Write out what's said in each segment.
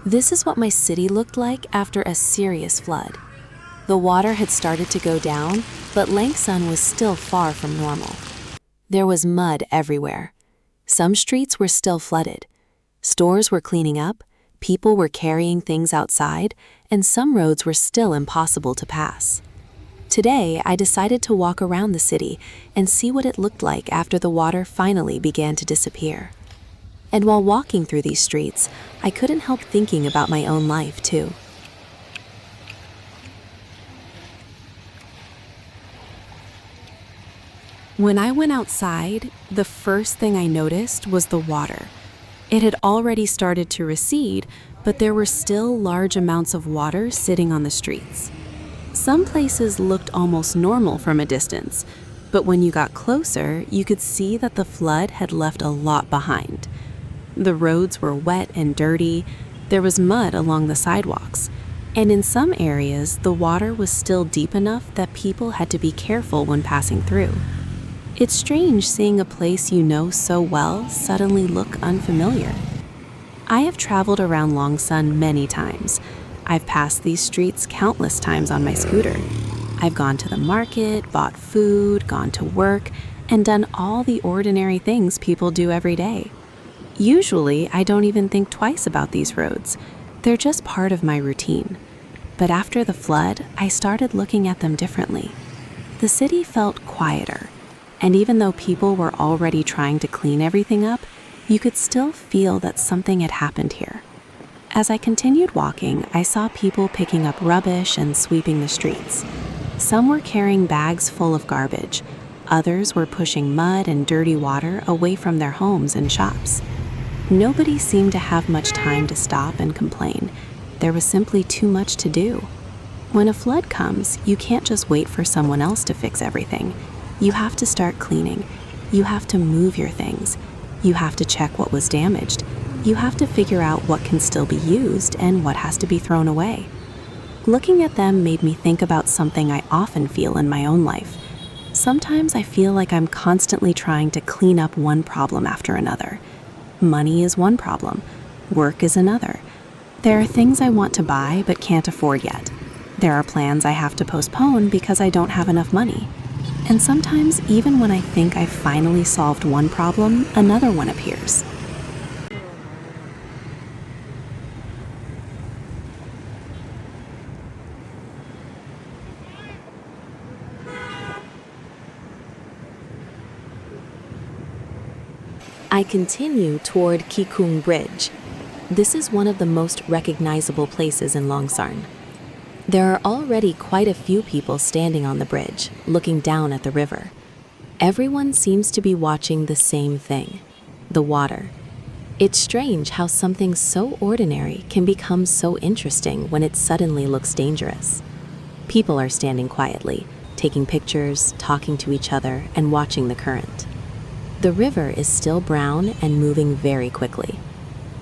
This is what my city looked like after a serious flood. The water had started to go down, but Langsun was still far from normal. There was mud everywhere. Some streets were still flooded. Stores were cleaning up, people were carrying things outside, and some roads were still impossible to pass. Today, I decided to walk around the city and see what it looked like after the water finally began to disappear. And while walking through these streets, I couldn't help thinking about my own life, too. When I went outside, the first thing I noticed was the water. It had already started to recede, but there were still large amounts of water sitting on the streets. Some places looked almost normal from a distance, but when you got closer, you could see that the flood had left a lot behind. The roads were wet and dirty, there was mud along the sidewalks, and in some areas, the water was still deep enough that people had to be careful when passing through. It's strange seeing a place you know so well suddenly look unfamiliar. I have traveled around Langsun many times. I've passed these streets countless times on my scooter. I've gone to the market, bought food, gone to work, and done all the ordinary things people do every day. Usually, I don't even think twice about these roads. They're just part of my routine. But after the flood, I started looking at them differently. The city felt quieter. And even though people were already trying to clean everything up, you could still feel that something had happened here. As I continued walking, I saw people picking up rubbish and sweeping the streets. Some were carrying bags full of garbage. Others were pushing mud and dirty water away from their homes and shops. Nobody seemed to have much time to stop and complain. There was simply too much to do. When a flood comes, you can't just wait for someone else to fix everything. You have to start cleaning. You have to move your things. You have to check what was damaged. You have to figure out what can still be used and what has to be thrown away. Looking at them made me think about something I often feel in my own life. Sometimes I feel like I'm constantly trying to clean up one problem after another. Money is one problem. Work is another. There are things I want to buy but can't afford yet. There are plans I have to postpone because I don't have enough money. And sometimes, even when I think I've finally solved one problem, another one appears. I continue toward Kikong Bridge. This is one of the most recognizable places in Langsun. There are already quite a few people standing on the bridge, looking down at the river. Everyone seems to be watching the same thing, the water. It's strange how something so ordinary can become so interesting when it suddenly looks dangerous. People are standing quietly, taking pictures, talking to each other, and watching the current. The river is still brown and moving very quickly.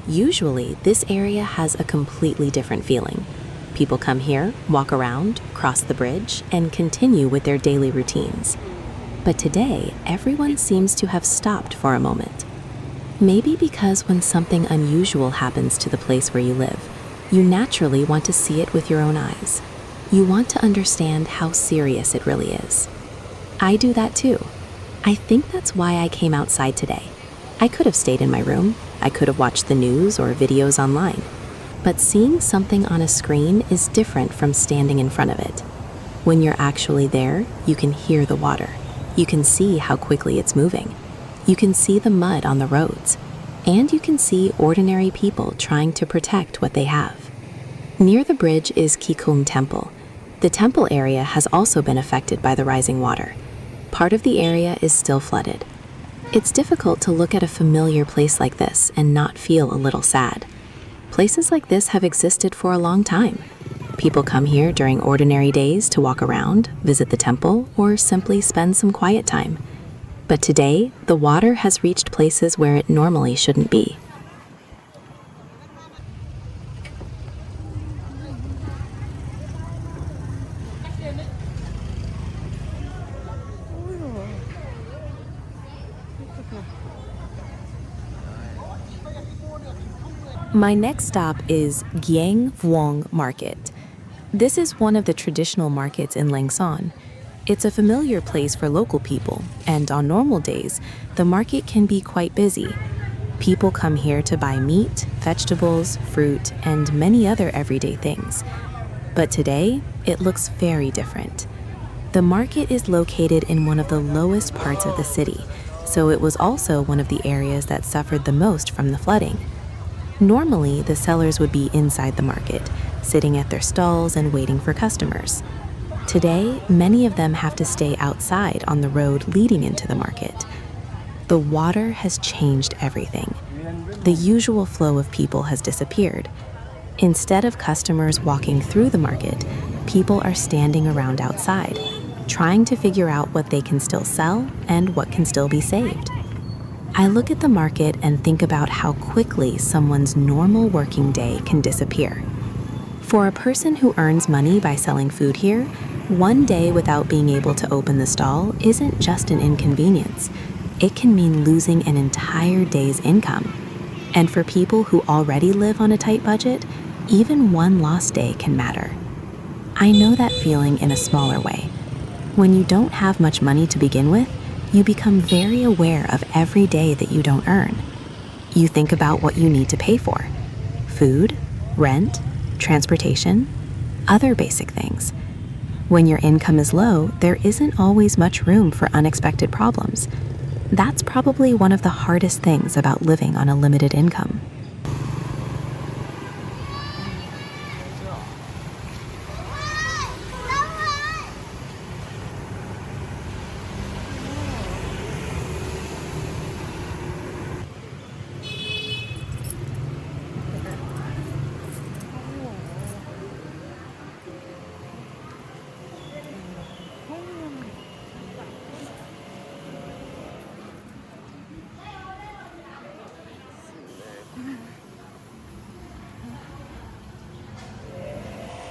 Usually, this area has a completely different feeling. People come here, walk around, cross the bridge, and continue with their daily routines. But today, everyone seems to have stopped for a moment. Maybe because when something unusual happens to the place where you live, you naturally want to see it with your own eyes. You want to understand how serious it really is. I do that too. I think that's why I came outside today. I could have stayed in my room. I could have watched the news or videos online. But seeing something on a screen is different from standing in front of it. When you're actually there, you can hear the water. You can see how quickly it's moving. You can see the mud on the roads. And you can see ordinary people trying to protect what they have. Near the bridge is Kikong Temple. The temple area has also been affected by the rising water. Part of the area is still flooded. It's difficult to look at a familiar place like this and not feel a little sad. Places like this have existed for a long time. People come here during ordinary days to walk around, visit the temple, or simply spend some quiet time. But today, the water has reached places where it normally shouldn't be. My next stop is Giang Vuong Market. This is one of the traditional markets in Langsan. It's a familiar place for local people, and on normal days, the market can be quite busy. People come here to buy meat, vegetables, fruit, and many other everyday things. But today, it looks very different. The market is located in one of the lowest parts of the city, so it was also one of the areas that suffered the most from the flooding. Normally, the sellers would be inside the market, sitting at their stalls and waiting for customers. Today, many of them have to stay outside on the road leading into the market. The water has changed everything. The usual flow of people has disappeared. Instead of customers walking through the market, people are standing around outside, trying to figure out what they can still sell and what can still be saved. I look at the market and think about how quickly someone's normal working day can disappear. For a person who earns money by selling food here, one day without being able to open the stall isn't just an inconvenience. It can mean losing an entire day's income. And for people who already live on a tight budget, even one lost day can matter. I know that feeling in a smaller way. When you don't have much money to begin with, you become very aware of every day that you don't earn. You think about what you need to pay for: food, rent, transportation, other basic things. When your income is low, there isn't always much room for unexpected problems. That's probably one of the hardest things about living on a limited income.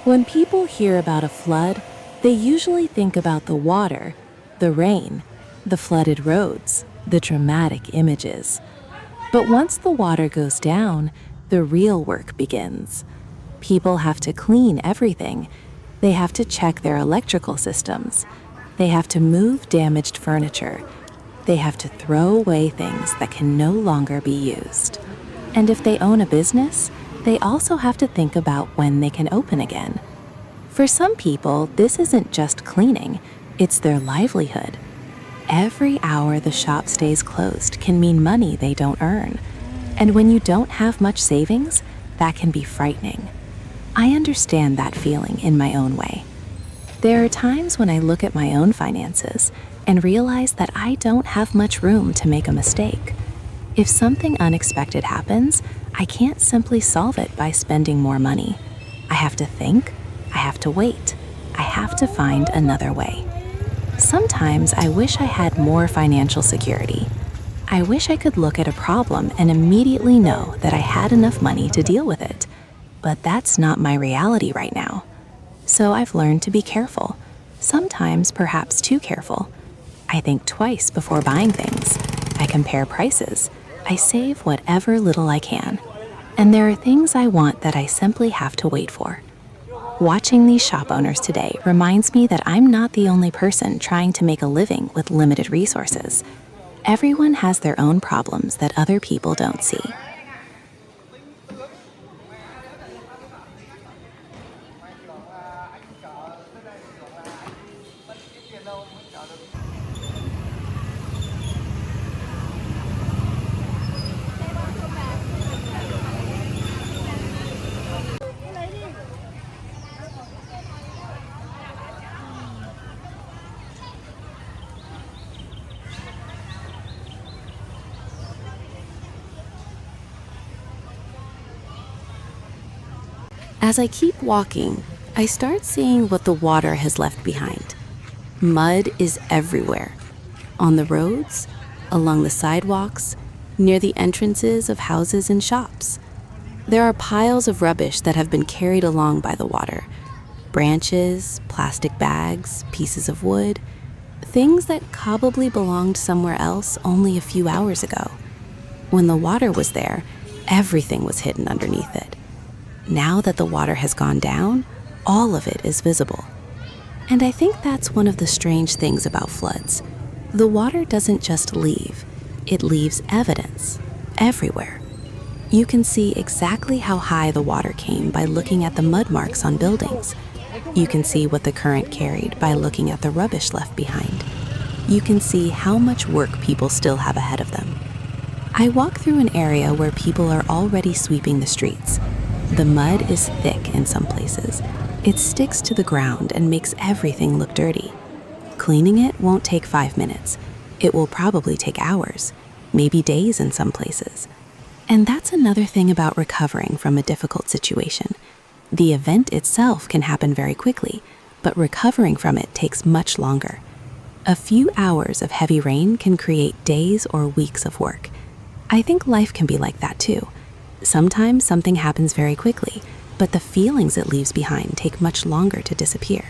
When people hear about a flood, they usually think about the water, the rain, the flooded roads, the dramatic images. But once the water goes down, the real work begins. People have to clean everything. They have to check their electrical systems. They have to move damaged furniture. They have to throw away things that can no longer be used. And if they own a business, they also have to think about when they can open again. For some people, this isn't just cleaning, it's their livelihood. Every hour the shop stays closed can mean money they don't earn. And when you don't have much savings, that can be frightening. I understand that feeling in my own way. There are times when I look at my own finances and realize that I don't have much room to make a mistake. If something unexpected happens, I can't simply solve it by spending more money. I have to think, I have to wait, I have to find another way. Sometimes I wish I had more financial security. I wish I could look at a problem and immediately know that I had enough money to deal with it. But that's not my reality right now. So I've learned to be careful, sometimes perhaps too careful. I think twice before buying things. I compare prices. I save whatever little I can. And there are things I want that I simply have to wait for. Watching these shop owners today reminds me that I'm not the only person trying to make a living with limited resources. Everyone has their own problems that other people don't see. As I keep walking, I start seeing what the water has left behind. Mud is everywhere. On the roads, along the sidewalks, near the entrances of houses and shops. There are piles of rubbish that have been carried along by the water. Branches, plastic bags, pieces of wood, things that probably belonged somewhere else only a few hours ago. When the water was there, Everything was hidden underneath it. Now that the water has gone down, all of it is visible. And I think that's one of the strange things about floods. The water doesn't just leave, it leaves evidence everywhere. You can see exactly how high the water came by looking at the mud marks on buildings. You can see what the current carried by looking at the rubbish left behind. You can see how much work people still have ahead of them. I walk through an area where people are already sweeping the streets. The mud is thick in some places. It sticks to the ground and makes everything look dirty. Cleaning it won't take 5 minutes. It will probably take hours, maybe days in some places. And that's another thing about recovering from a difficult situation. The event itself can happen very quickly, but recovering from it takes much longer. A few hours of heavy rain can create days or weeks of work. I think life can be like that too. Sometimes something happens very quickly, but the feelings it leaves behind take much longer to disappear.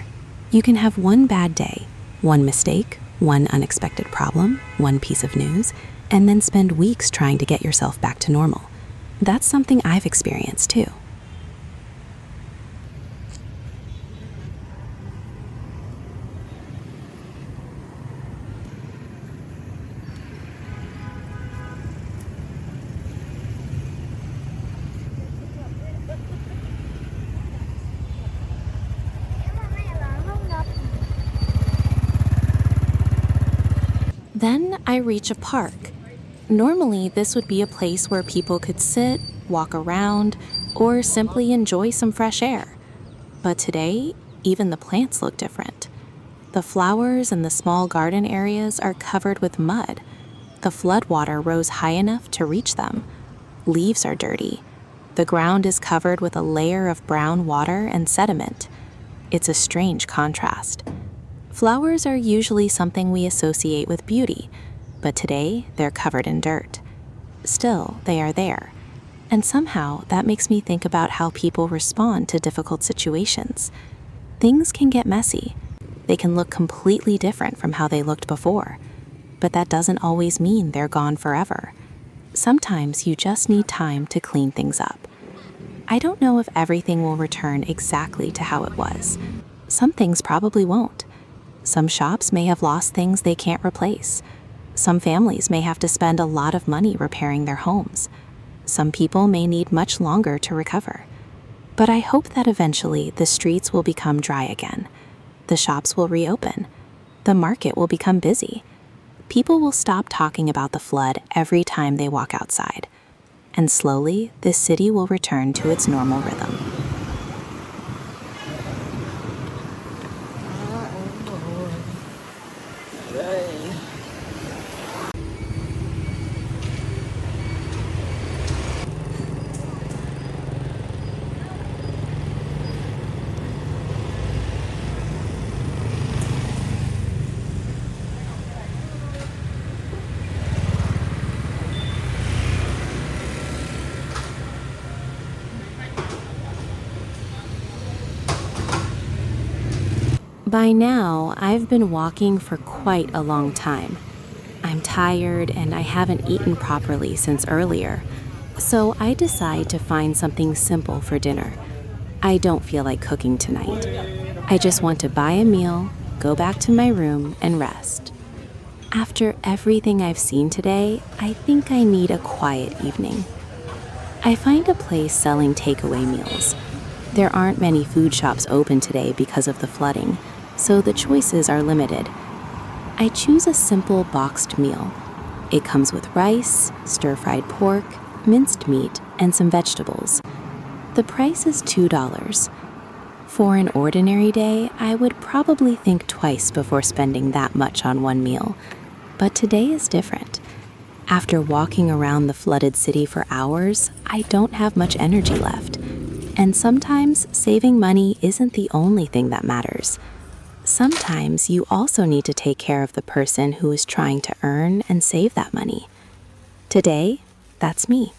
You can have one bad day, one mistake, one unexpected problem, one piece of news, and then spend weeks trying to get yourself back to normal. That's something I've experienced too. Then I reach a park. Normally, this would be a place where people could sit, walk around, or simply enjoy some fresh air. But today, even the plants look different. The flowers and the small garden areas are covered with mud. The floodwater rose high enough to reach them. Leaves are dirty. The ground is covered with a layer of brown water and sediment. It's a strange contrast. Flowers are usually something we associate with beauty, but today they're covered in dirt. Still, they are there. And somehow that makes me think about how people respond to difficult situations. Things can get messy. They can look completely different from how they looked before. But that doesn't always mean they're gone forever. Sometimes you just need time to clean things up. I don't know if everything will return exactly to how it was. Some things probably won't. Some shops may have lost things they can't replace. Some families may have to spend a lot of money repairing their homes. Some people may need much longer to recover. But I hope that eventually the streets will become dry again. The shops will reopen. The market will become busy. People will stop talking about the flood every time they walk outside. And slowly, this city will return to its normal rhythm. By now, I've been walking for quite a long time. I'm tired and I haven't eaten properly since earlier, so I decide to find something simple for dinner. I don't feel like cooking tonight. I just want to buy a meal, go back to my room, and rest. After everything I've seen today, I think I need a quiet evening. I find a place selling takeaway meals. There aren't many food shops open today because of the flooding, so the choices are limited. I choose a simple boxed meal. It comes with rice, stir-fried pork, minced meat, and some vegetables. The price is $2. For an ordinary day, I would probably think twice before spending that much on one meal. But today is different. After walking around the flooded city for hours, I don't have much energy left. And sometimes saving money isn't the only thing that matters. Sometimes you also need to take care of the person who is trying to earn and save that money. Today, that's me.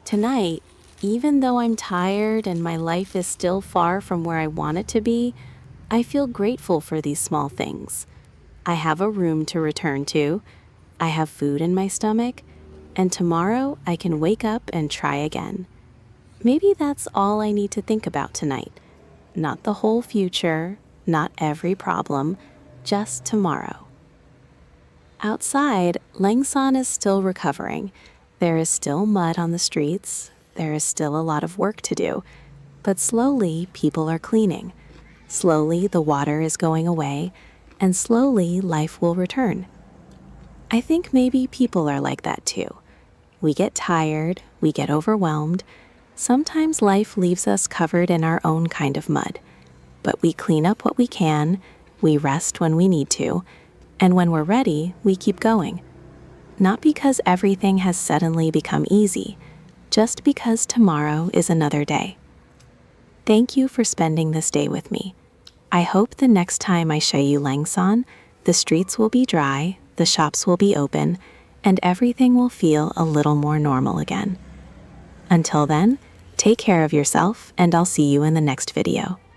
Tonight, even though I'm tired and my life is still far from where I want it to be, I feel grateful for these small things. I have a room to return to, I have food in my stomach, and tomorrow I can wake up and try again. Maybe that's all I need to think about tonight. Not the whole future, not every problem, just tomorrow. Outside, Langsan is still recovering. There is still mud on the streets. There is still a lot of work to do. But slowly, people are cleaning. Slowly, the water is going away. And slowly, life will return. I think maybe people are like that too. We get tired. We get overwhelmed. Sometimes life leaves us covered in our own kind of mud. But we clean up what we can. We rest when we need to. And when we're ready, we keep going. Not because everything has suddenly become easy, just because tomorrow is another day. Thank you for spending this day with me. I hope the next time I show you Langsan, the streets will be dry, the shops will be open, and everything will feel a little more normal again. Until then, take care of yourself, and I'll see you in the next video.